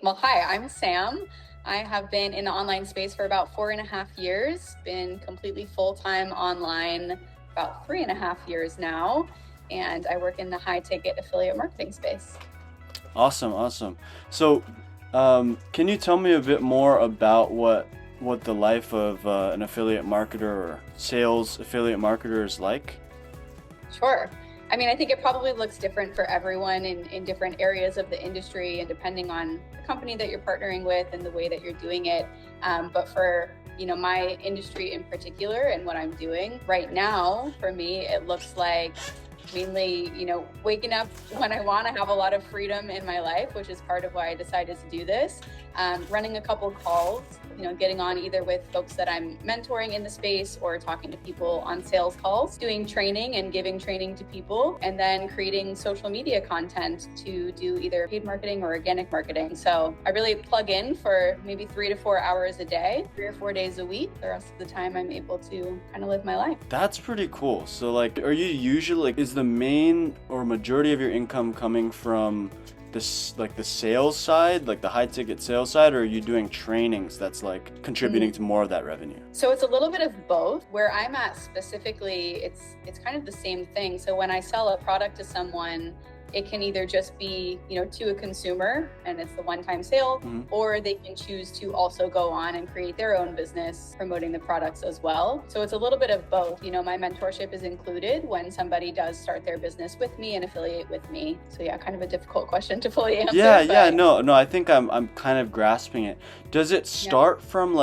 Well, hi, I'm Sam. I have been in the online space for about 4.5 years, been completely full-time online about 3.5 years now, and I work in the high-ticket affiliate marketing space. Awesome. So, can you tell me a bit more about what the life of an affiliate marketer or sales affiliate marketer is like? Sure. I mean, I think it probably looks different for everyone in different areas of the industry and depending on the company that you're partnering with and the way that you're doing it. But for my industry in particular and what I'm doing right now, for me, it looks like mainly, waking up when I want to have a lot of freedom in my life, which is part of why I decided to do this. Running a couple calls, getting on either with folks that I'm mentoring in the space or talking to people on sales calls, doing training and giving training to people, and then creating social media content to do either paid marketing or organic marketing. So I really plug in for maybe 3 to 4 hours a day, 3 or 4 days a week. The rest of the time I'm able to kind of live my life. That's pretty cool. So are you usually, is the main or majority of your income coming from this, the sales side, the high ticket sales side, or are you doing trainings that's contributing to more of that revenue? So it's a little bit of both. Where I'm at specifically, it's kind of the same thing. So when I sell a product to someone, it can either just be, to a consumer and it's the one-time sale, or they can choose to also go on and create their own business promoting the products as well. So it's a little bit of both. My mentorship is included when somebody does start their business with me and affiliate with me. So yeah, kind of a difficult question to fully answer. No, I think I'm kind of grasping it. Does it start from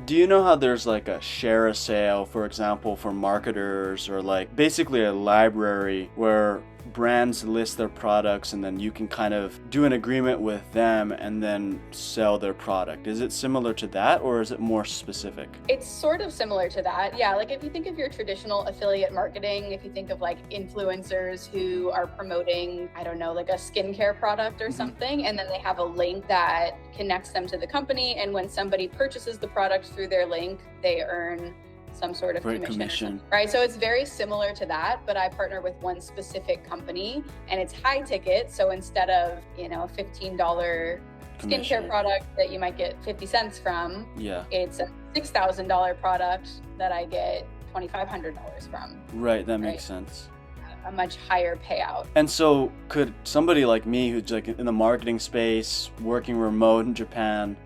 do you know how there's a share a sale, for example, for marketers, or basically a library where brands list their products and then you can kind of do an agreement with them and then sell their product? Is it similar to that, or is it more specific? It's sort of similar to that. Yeah, if you think of your traditional affiliate marketing, if you think of influencers who are promoting, I don't know, a skincare product or something, and then they have a link that connects them to the company, and when somebody purchases the product through their link, they earn some sort of commission, right? So it's very similar to that, but I partner with one specific company and it's high ticket. So instead of, a $15 skincare product that you might get 50 cents from, it's a $6,000 product that I get $2,500 from. Right, that makes sense. A much higher payout. And so could somebody like me who's in the marketing space, working remote in Japan,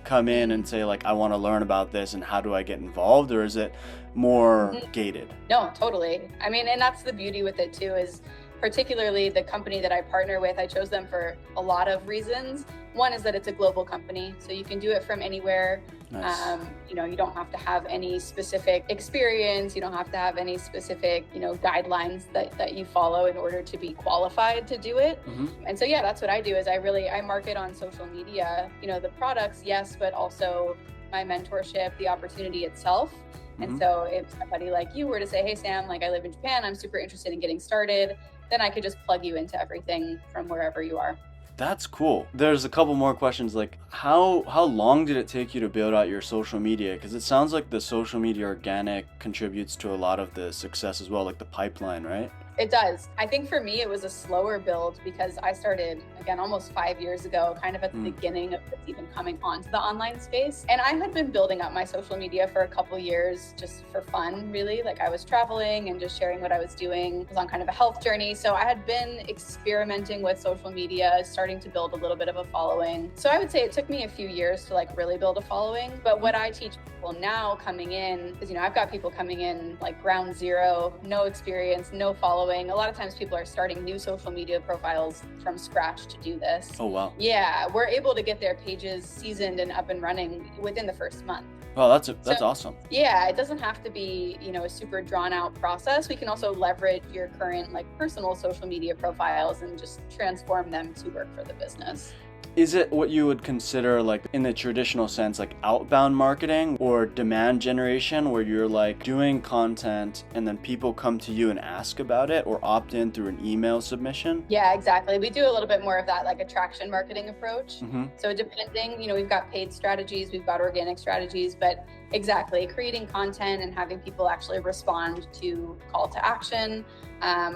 come in and say I want to learn about this and how do I get involved, or is it more gated? No, totally. I mean, and that's the beauty with it too, is particularly the company that I partner with, I chose them for a lot of reasons. One is that it's a global company, so you can do it from anywhere. Nice. You don't have to have any specific experience. You don't have to have any specific, guidelines that you follow in order to be qualified to do it. And so, yeah, that's what I do is I market on social media, the products, yes, but also my mentorship, the opportunity itself. And so if somebody like you were to say, hey, Sam, I live in Japan, I'm super interested in getting started, then I could just plug you into everything from wherever you are. That's cool. There's a couple more questions, how long did it take you to build out your social media? Because it sounds like the social media organic contributes to a lot of the success as well, the pipeline, right? It does. I think for me, it was a slower build because I started, again, almost 5 years ago, kind of at the beginning of this even coming onto the online space. And I had been building up my social media for a couple years just for fun, really. I was traveling and just sharing what I was doing. I was on kind of a health journey. So I had been experimenting with social media, starting to build a little bit of a following. So I would say it took me a few years to really build a following. But what I teach people now coming in, because, I've got people coming in ground zero, no experience, no following. A lot of times people are starting new social media profiles from scratch to do this. Oh, wow. Yeah, we're able to get their pages seasoned and up and running within the first month. Well, that's awesome. Yeah, it doesn't have to be, a super drawn out process. We can also leverage your current personal social media profiles and just transform them to work for the business. Is it what you would consider in the traditional sense outbound marketing or demand generation, where you're doing content and then people come to you and ask about it or opt in through an email submission? Yeah, exactly. We do a little bit more of that attraction marketing approach. So depending, we've got paid strategies, we've got organic strategies, but Exactly. Creating content and having people actually respond to call to action,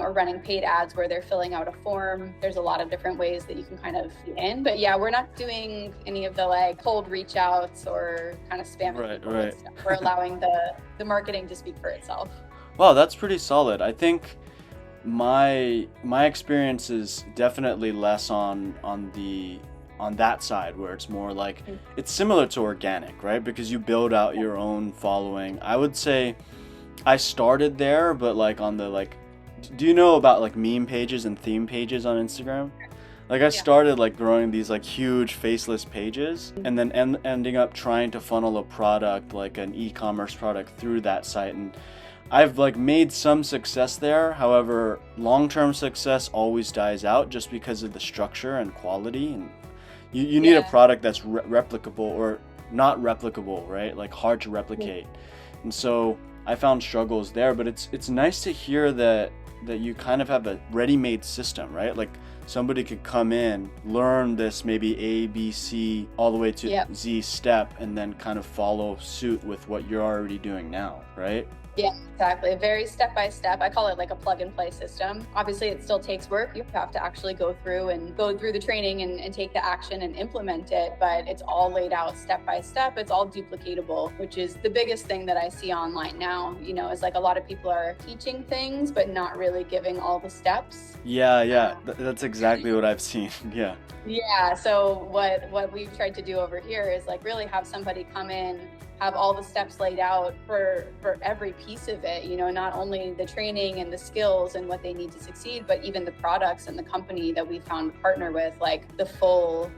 or running paid ads where they're filling out a form. There's a lot of different ways that you can kind of get in. But yeah, we're not doing any of the like cold reach outs or kind of spamming people with stuff. We're allowing the marketing to speak for itself. Wow, that's pretty solid. I think my experience is definitely less on that side, where it's more like it's similar to organic, right? Because you build out your own following. I would say I started there, but like on the like, do you know about like meme pages and theme pages on Instagram? Like I started like growing these like huge faceless pages, and then ending up trying to funnel a product, like an e-commerce product, through that site. And I've like made some success there. However, long-term success always dies out just because of the structure and quality. And you need a product that's replicable or not replicable, right? Like hard to replicate. And so I found struggles there, but it's nice to hear that you kind of have a ready-made system, right? Like somebody could come in, learn this maybe A, B, C, all the way to Z step, and then kind of follow suit with what you're already doing now, right? Yeah, exactly. Very step by step. I call it like a plug and play system. Obviously, it still takes work. You have to actually go through the training and take the action and implement it, but it's all laid out step by step. It's all duplicatable, which is the biggest thing that I see online now, is like a lot of people are teaching things, but not really giving all the steps. Yeah. That's exactly what I've seen. Yeah. Yeah. So what we've tried to do over here is like really have somebody come in, have all the steps laid out for every piece of it, not only the training and the skills and what they need to succeed, but even the products and the company that we found to partner with, like the full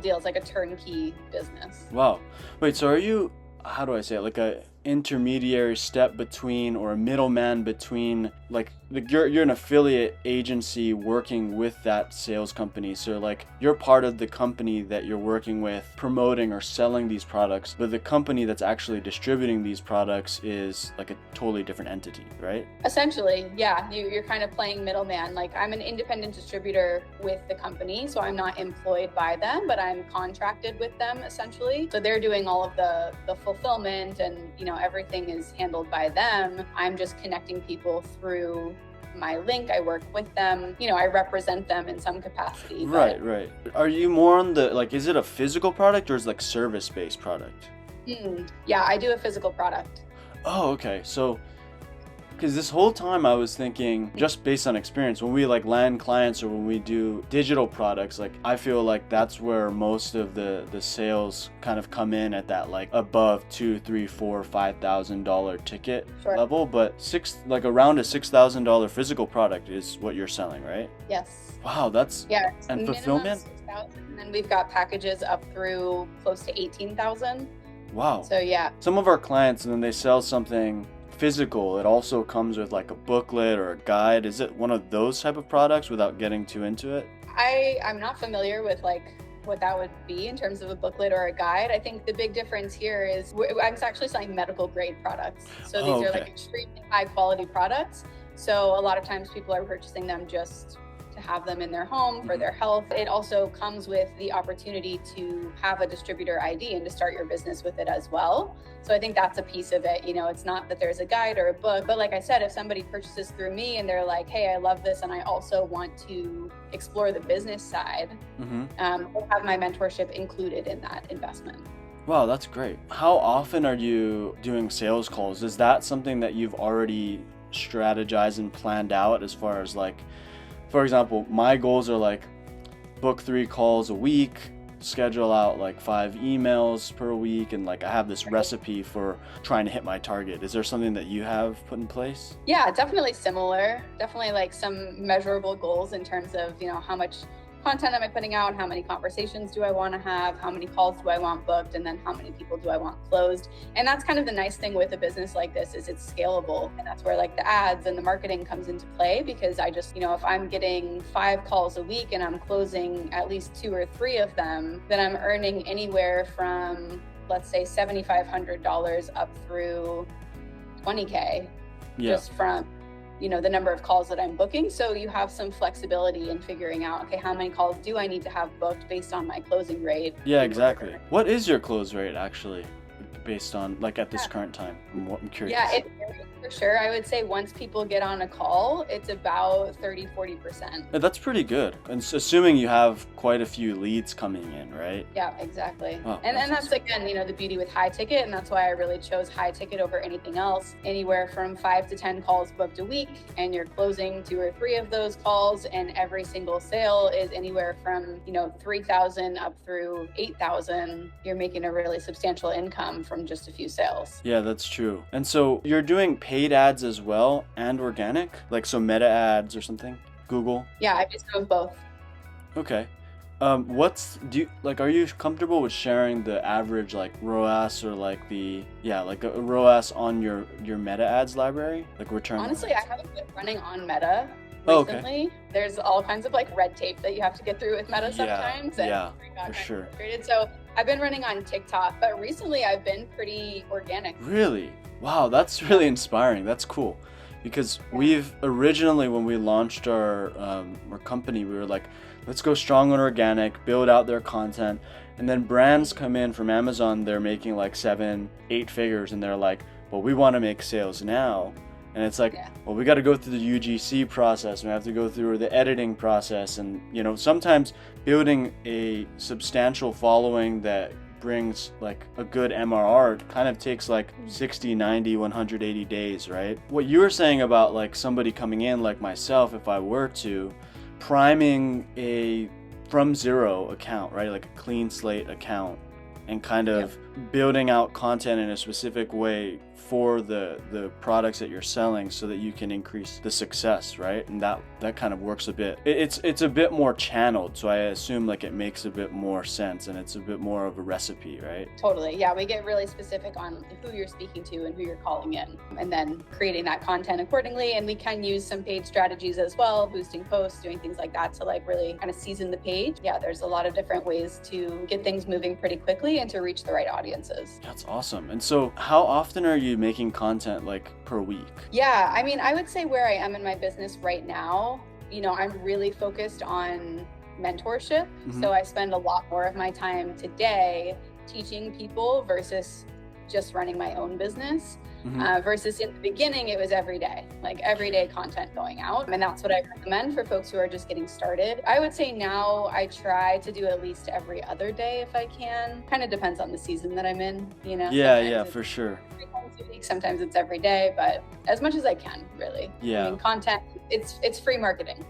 deal. It's like a turnkey business. Wow. Wait, so are you, how do I say it, like a intermediary step between, or a middleman between, like you're an affiliate agency working with that sales company, so like you're part of the company that you're working with promoting or selling these products, but the company that's actually distributing these products is like a totally different entity, right? Essentially, yeah. You're kind of playing middleman. Like I'm an independent distributor with the company, so I'm not employed by them, but I'm contracted with them essentially. So they're doing all of the fulfillment, and everything is handled by them. I'm just connecting people through my link. I work with them. I represent them in some capacity. Right. Are you more on the, like, is it a physical product or is it like service-based product? Yeah, I do a physical product. Oh, okay. So, because this whole time I was thinking, just based on experience, when we like land clients or when we do digital products, like I feel like that's where most of the sales kind of come in at that like above $2,000, $3,000, $4,000, $5,000 ticket level. But around a $6,000 physical product is what you're selling, right? Yes. Wow, that's and fulfillment. $6,000, and then we've got packages up through close to $18,000. Wow. So yeah. Some of our clients, when they sell something physical, it also comes with like a booklet or a guide. Is it one of those type of products, without getting too into it? I'm not familiar with like what that would be in terms of a booklet or a guide. I think the big difference here is I was actually selling medical grade products. So these are like extremely high quality products. So a lot of times people are purchasing them just to have them in their home for their health. It also comes with the opportunity to have a distributor ID and to start your business with it as well. So I think that's a piece of it. It's not that there's a guide or a book, but like I said, if somebody purchases through me and they're like, hey, I love this and I also want to explore the business side, we'll have my mentorship included in that investment. Wow, that's great. How often are you doing sales calls? Is that something that you've already strategized and planned out, as far as like, for example, my goals are like book 3 calls a week, schedule out like 5 emails per week, and like I have this recipe for trying to hit my target. Is there something that you have put in place? Yeah, definitely similar. Definitely like some measurable goals in terms of, how much content am I putting out, how many conversations do I want to have, how many calls do I want booked, and then how many people do I want closed. And that's kind of the nice thing with a business like this, is it's scalable. And that's where like the ads and the marketing comes into play, because I just, if I'm getting 5 calls a week and I'm closing at least 2 or 3 of them, then I'm earning anywhere from, let's say, $7,500 up through $20K just from the number of calls that I'm booking. So you have some flexibility in figuring out, okay, how many calls do I need to have booked based on my closing rate? Yeah, exactly. What is your close rate actually, based on like at this current time? I'm curious. Yeah, it varies for sure. I would say once people get on a call, it's about 30-40%. That's pretty good. And assuming you have quite a few leads coming in, right? Yeah, exactly. Oh, and that's again, the beauty with high ticket, and that's why I really chose high ticket over anything else. Anywhere from 5 to 10 calls booked a week, and you're closing 2 or 3 of those calls, and every single sale is anywhere from 3,000 up through 8,000. You're making a really substantial income from just a few sales. Yeah, that's true. And so you're doing paid ads as well and organic, like so meta ads or something, Google? Yeah, I just go with both. Okay. Are you comfortable with sharing the average like ROAS or like a ROAS on your meta ads library, like return? Honestly, I haven't been running on Meta recently. Oh, okay. There's all kinds of like red tape that you have to get through with Meta sometimes. Yeah, for sure. So I've been running on TikTok, but recently I've been pretty organic. Really? Wow, that's really inspiring. That's cool. Because we've originally, when we launched our company, we were like, let's go strong on organic, build out their content. And then brands come in from Amazon, they're making like 7-8 figures, and they're like, well, we want to make sales now. And it's like, well, we got to go through the UGC process. We have to go through the editing process. And, sometimes building a substantial following that brings like a good MRR kind of takes like 60, 90, 180 days, right? What you were saying about like somebody coming in like myself, if I were to priming a from zero account, right? Like a clean slate account, and kind of building out content in a specific way for the products that you're selling so that you can increase the success, right? And that kind of works a bit. It's a bit more channeled, so I assume like it makes a bit more sense and it's a bit more of a recipe, right? Totally. Yeah, we get really specific on who you're speaking to and who you're calling in, and then creating that content accordingly. And we can use some paid strategies as well, boosting posts, doing things like that to like really kind of season the page. Yeah, there's a lot of different ways to get things moving pretty quickly and to reach the right audiences. That's awesome. And so how often are you making content like per week? Yeah, I mean, I would say where I am in my business right now, I'm really focused on mentorship. Mm-hmm. So I spend a lot more of my time today teaching people versus just running my own business. Mm-hmm. Versus in the beginning, it was everyday content going out. And that's what I recommend for folks who are just getting started. I would say now I try to do at least every other day if I can. Kind of depends on the season that I'm in, Yeah, for sure. Sometimes it's every day, but as much as I can, really. Yeah. I mean, content, it's free marketing.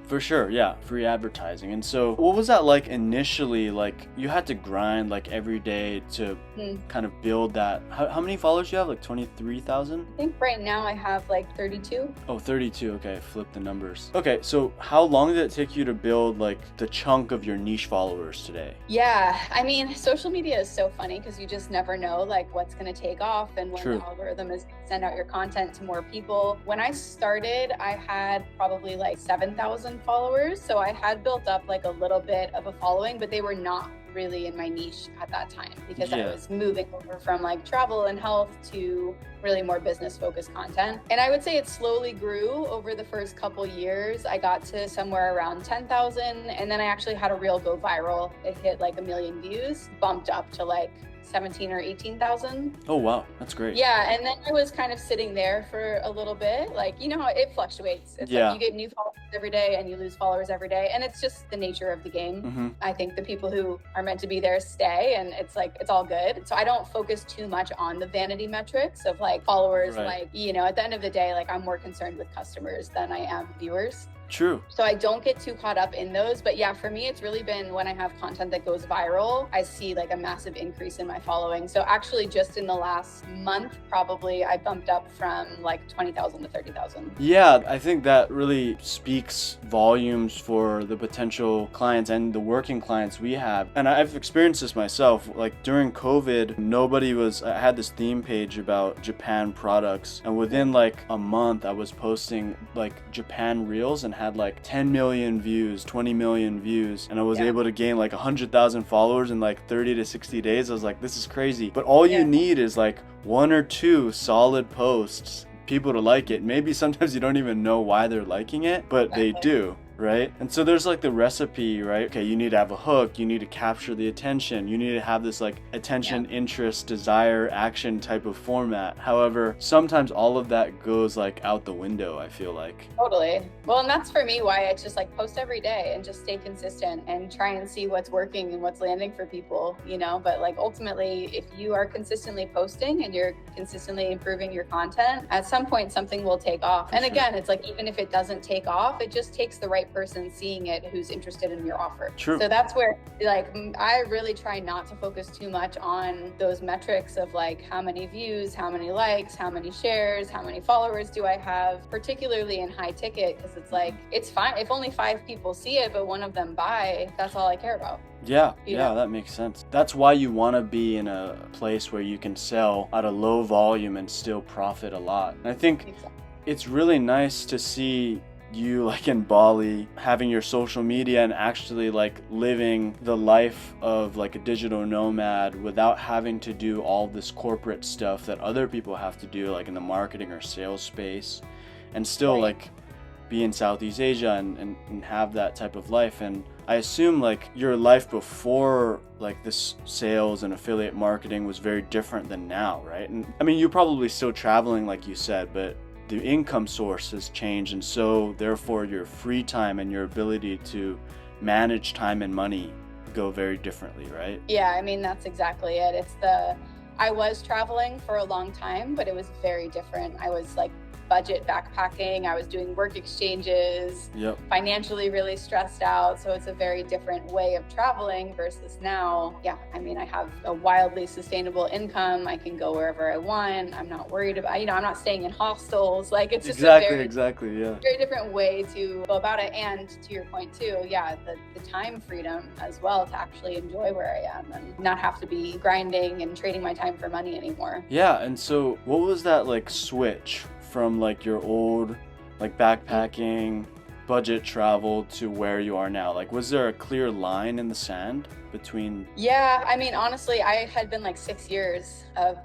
For sure, yeah, free advertising. And so what was that like initially? Like you had to grind like every day to kind of build that. How many followers do you have? Like 23,000? I think right now I have like 32. Oh, 32. Okay, flip the numbers. Okay, so how long did it take you to build like the chunk of your niche followers today? Yeah, I mean, social media is so funny because you just never know like what's going to take off and when the algorithm is going to send out your content to more people. When I started, I had probably like 7,000 followers. So I had built up like a little bit of a following, but they were not really in my niche at that time because I was moving over from like travel and health to really more business focused content. And I would say it slowly grew over the first couple years. I got to somewhere around 10,000, and then I actually had a reel go viral. It hit like 1 million views, bumped up to like 17 or 18,000. Oh, wow. That's great. Yeah. And then I was kind of sitting there for a little bit. Like, how it fluctuates. It's like you get new followers every day and you lose followers every day. And it's just the nature of the game. Mm-hmm. I think the people who are meant to be there stay, and it's like, it's all good. So I don't focus too much on the vanity metrics of like followers. Like, at the end of the day, like I'm more concerned with customers than I am viewers. True. So I don't get too caught up in those. But yeah, for me, it's really been when I have content that goes viral, I see like a massive increase in my following. So actually just in the last month, probably I bumped up from like 20,000 to 30,000. Yeah, I think that really speaks volumes for the potential clients and the working clients we have. And I've experienced this myself. Like during COVID, I had this theme page about Japan products. And within like a month, I was posting like Japan reels and had like 10 million views, 20 million views, and I was able to gain like 100,000 followers in like 30 to 60 days. I was like, this is crazy. But all you need is like 1 or 2 solid posts, people to like it. Maybe sometimes you don't even know why they're liking it, but they do. right? And so there's like the recipe, right? Okay, you need to have a hook, you need to capture the attention, you need to have this like attention, interest, desire, action type of format. However, sometimes all of that goes like out the window, I feel like. Totally. Well, and that's for me why it's just like post every day and just stay consistent and try and see what's working and what's landing for people, you know? But like ultimately, if you are consistently posting and you're consistently improving your content, at some point something will take off. And again, it's like even if it doesn't take off, it just takes the right person seeing it who's interested in your offer. True. So that's where like I really try not to focus too much on those metrics of like how many views, how many likes, how many shares, how many followers do I have, particularly in high ticket, because it's like it's fine if only 5 people see it but one of them buy. That's all I care about. Yeah, that makes sense. That's why you want to be in a place where you can sell at a low volume and still profit a lot. And I think it's really nice to see you like in Bali having your social media and actually like living the life of like a digital nomad without having to do all this corporate stuff that other people have to do, like in the marketing or sales space, and still like be in Southeast Asia and have that type of life. And I assume like your life before like this sales and affiliate marketing was very different than now, right? And I mean, you're probably still traveling like you said, but the income source has changed, and so therefore your free time and your ability to manage time and money go very differently, right? Yeah, I mean, that's exactly it. I was traveling for a long time, but it was very different. I was like budget backpacking. I was doing work exchanges, financially really stressed out. So it's a very different way of traveling versus now. Yeah, I mean, I have a wildly sustainable income. I can go wherever I want. I'm not worried about, I'm not staying in hostels. Like it's just very different way to go about it. And to your point too, the time freedom as well to actually enjoy where I am and not have to be grinding and trading my time for money anymore. Yeah. And so what was that like switch from like your old like backpacking budget travel to where you are now? Like was there a clear line in the sand between? Yeah, I mean honestly I had been like 6 years of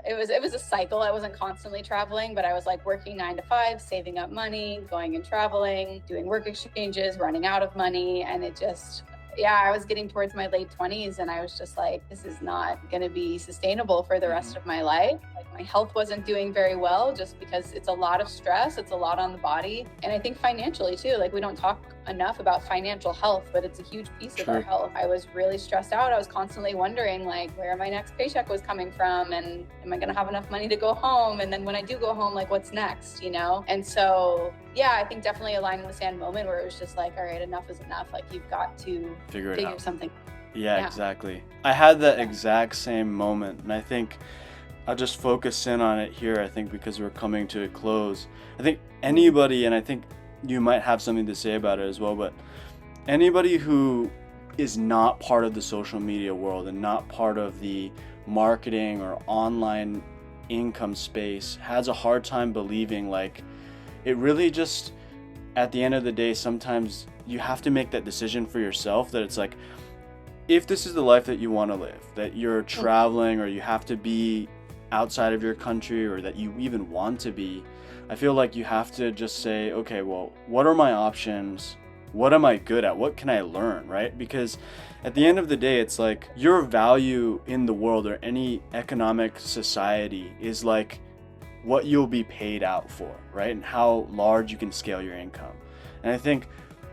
it was a cycle. I wasn't constantly traveling, but I was like working 9 to 5, saving up money, going and traveling, doing work exchanges, running out of money, and it just I was getting towards my late 20s and I was just like, this is not going to be sustainable for the rest of my life. Like my health wasn't doing very well just because it's a lot of stress. It's a lot on the body. And I think financially too, like we don't talk enough about financial health, but it's a huge piece of our health. I was really stressed out. I was constantly wondering like where my next paycheck was coming from and am I going to have enough money to go home? And then when I do go home, like what's next, And so, I think definitely a line in the sand moment where it was just like, all right, enough is enough. Like you've got to figure something. Yeah, exactly. I had that exact same moment. And I think I'll just focus in on it here, I think, because we're coming to a close. I think anybody, and I think you might have something to say about it as well, but anybody who is not part of the social media world and not part of the marketing or online income space has a hard time believing like it really just, at the end of the day, sometimes you have to make that decision for yourself that it's like, if this is the life that you want to live, that you're traveling or you have to be outside of your country or that you even want to be, I feel like you have to just say, okay, well, what are my options? What am I good at? What can I learn, right? Because at the end of the day, it's like your value in the world or any economic society is like what you'll be paid out for, right? And how large you can scale your income. And I think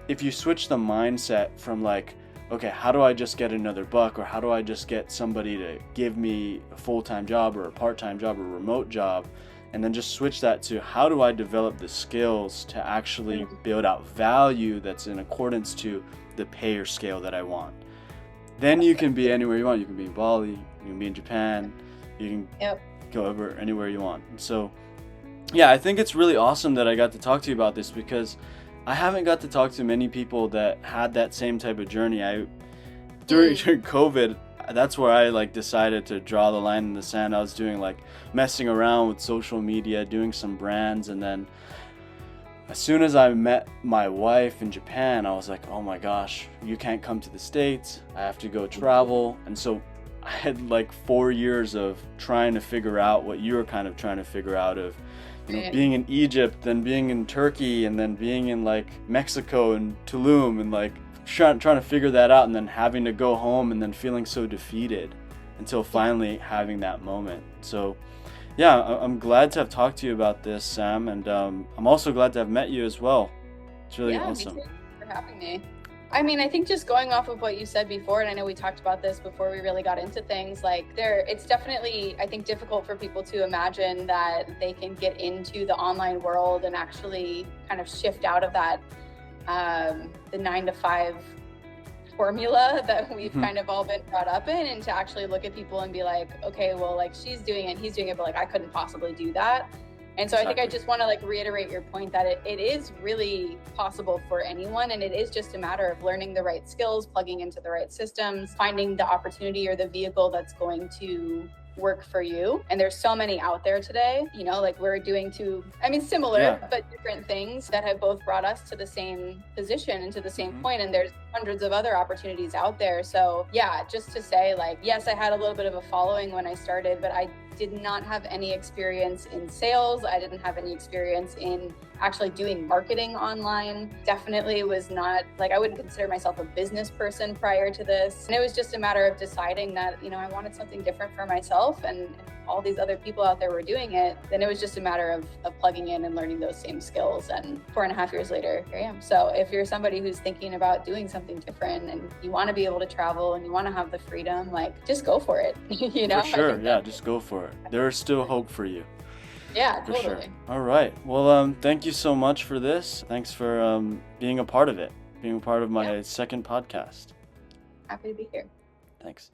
if you switch the mindset from like, okay, how do I just get another buck, or how do I just get somebody to give me a full-time job or a part-time job or a remote job, and then just switch that to how do I develop the skills to actually build out value that's in accordance to the pay or scale that I want. Then you can be anywhere you want. You can be in Bali, you can be in Japan, you can go anywhere you want. And so, I think it's really awesome that I got to talk to you about this because I haven't got to talk to many people that had that same type of journey. During COVID, that's where I like decided to draw the line in the sand. I was doing like messing around with social media, doing some brands, and then as soon as I met my wife in Japan, I was like, oh my gosh, you can't come to the States. I have to go travel. And so I had like 4 years of trying to figure out what you were kind of trying to figure out of, Right. being in Egypt, then being in Turkey, and then being in like Mexico and Tulum, and like trying to figure that out, and then having to go home and then feeling so defeated until finally having that moment. So yeah, I'm glad to have talked to you about this, Sam, and I'm also glad to have met you as well. It's really awesome. Me too. Thanks for having me. I mean, I think just going off of what you said before, and I know we talked about this before we really got into things, like it's definitely, I think, difficult for people to imagine that they can get into the online world and actually kind of shift out of that, the 9 to 5 formula that we've kind of all been brought up in, and to actually look at people and be like, okay, well, like she's doing it, he's doing it, but like I couldn't possibly do that. And so I think I just want to like reiterate your point that it is really possible for anyone. And it is just a matter of learning the right skills, plugging into the right systems, finding the opportunity or the vehicle that's going to work for you. And there's so many out there today, like we're doing similar, but different things that have both brought us to the same position and to the same point. And there's hundreds of other opportunities out there. So yeah, just to say like, yes, I had a little bit of a following when I started, but I did not have any experience in sales. I didn't have any experience in actually doing marketing online. Definitely was not like, I wouldn't consider myself a business person prior to this. And it was just a matter of deciding that, I wanted something different for myself, and all these other people out there were doing it. Then it was just a matter of plugging in and learning those same skills. And 4.5 years later, here I am. So if you're somebody who's thinking about doing something different and you want to be able to travel and you want to have the freedom, like just go for it. For sure. Yeah, just go for it. There is still hope for you. Yeah, for totally. Sure. All right. Well, thank you so much for this. Thanks for being a part of it, being a part of my second podcast. Happy to be here. Thanks.